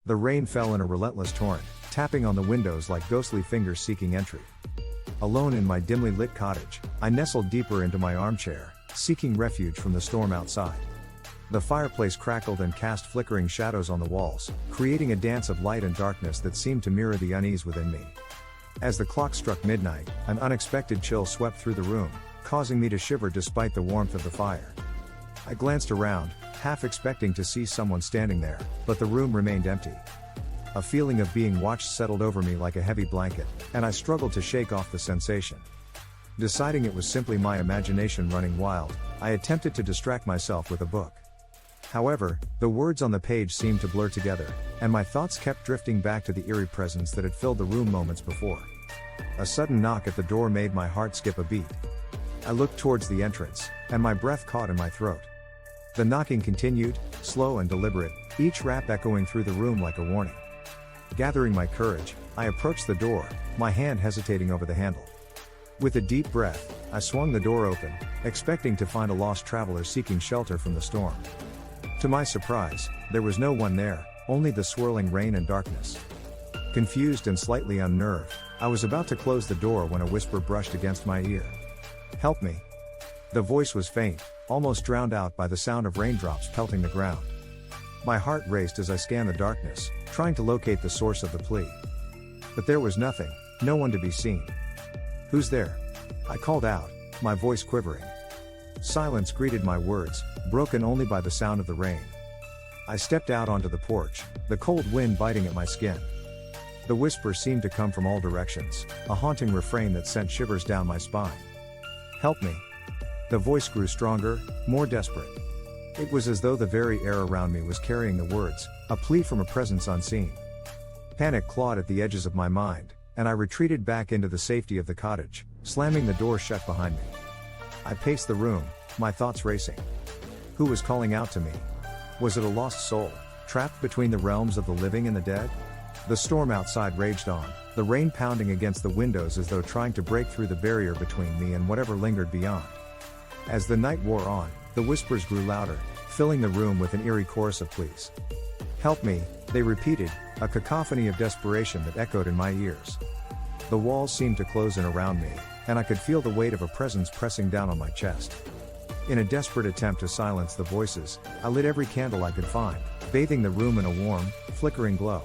The rain fell in a relentless torrent, tapping on the windows like ghostly fingers seeking entry. Alone in my dimly lit cottage, I nestled deeper into my armchair, seeking refuge from the storm outside. The fireplace crackled and cast flickering shadows on the walls, creating a dance of light and darkness that seemed to mirror the unease within me. As the clock struck midnight, an unexpected chill swept through the room, causing me to shiver despite the warmth of the fire. I glanced around, half expecting to see someone standing there, but the room remained empty. A feeling of being watched settled over me like a heavy blanket, and I struggled to shake off the sensation. Deciding it was simply my imagination running wild, I attempted to distract myself with a book. However, the words on the page seemed to blur together, and my thoughts kept drifting back to the eerie presence that had filled the room moments before. A sudden knock at the door made my heart skip a beat. I looked towards the entrance, and my breath caught in my throat. The knocking continued, slow and deliberate, each rap echoing through the room like a warning. Gathering my courage, I approached the door, my hand hesitating over the handle. With a deep breath, I swung the door open, expecting to find a lost traveler seeking shelter from the storm. To my surprise, there was no one there, only the swirling rain and darkness. Confused and slightly unnerved, I was about to close the door when a whisper brushed against my ear. "Help me." The voice was faint, almost drowned out by the sound of raindrops pelting the ground. My heart raced as I scanned the darkness, trying to locate the source of the plea. But there was nothing, no one to be seen. "Who's there?" I called out, my voice quivering. Silence greeted my words, broken only by the sound of the rain. I stepped out onto the porch, the cold wind biting at my skin. The whisper seemed to come from all directions, a haunting refrain that sent shivers down my spine. "Help me." The voice grew stronger, more desperate. It was as though the very air around me was carrying the words, a plea from a presence unseen. Panic clawed at the edges of my mind, and I retreated back into the safety of the cottage, slamming the door shut behind me. I paced the room, my thoughts racing. Who was calling out to me? Was it a lost soul, trapped between the realms of the living and the dead? The storm outside raged on, the rain pounding against the windows as though trying to break through the barrier between me and whatever lingered beyond. As the night wore on, the whispers grew louder, filling the room with an eerie chorus of pleas. "Help me," they repeated, a cacophony of desperation that echoed in my ears. The walls seemed to close in around me, and I could feel the weight of a presence pressing down on my chest. In a desperate attempt to silence the voices, I lit every candle I could find, bathing the room in a warm, flickering glow.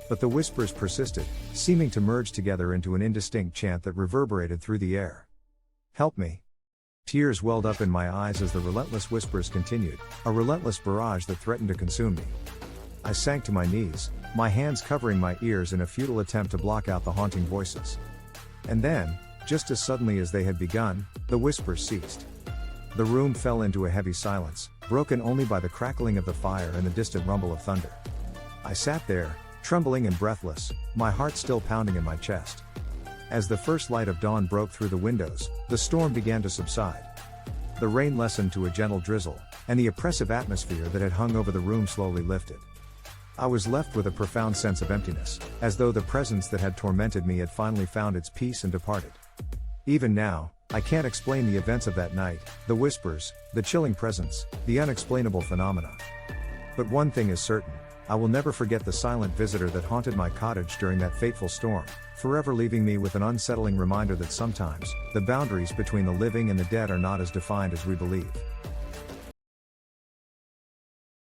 But the whispers persisted, seeming to merge together into an indistinct chant that reverberated through the air. "Help me." Tears welled up in my eyes as the relentless whispers continued, a relentless barrage that threatened to consume me. I sank to my knees, my hands covering my ears in a futile attempt to block out the haunting voices. And then, just as suddenly as they had begun, the whispers ceased. The room fell into a heavy silence, broken only by the crackling of the fire and the distant rumble of thunder. I sat there, trembling and breathless, my heart still pounding in my chest. As the first light of dawn broke through the windows, the storm began to subside. The rain lessened to a gentle drizzle, and the oppressive atmosphere that had hung over the room slowly lifted. I was left with a profound sense of emptiness, as though the presence that had tormented me had finally found its peace and departed. Even now, I can't explain the events of that night, the whispers, the chilling presence, the unexplainable phenomena. But one thing is certain, I will never forget the silent visitor that haunted my cottage during that fateful storm, forever leaving me with an unsettling reminder that sometimes, the boundaries between the living and the dead are not as defined as we believe.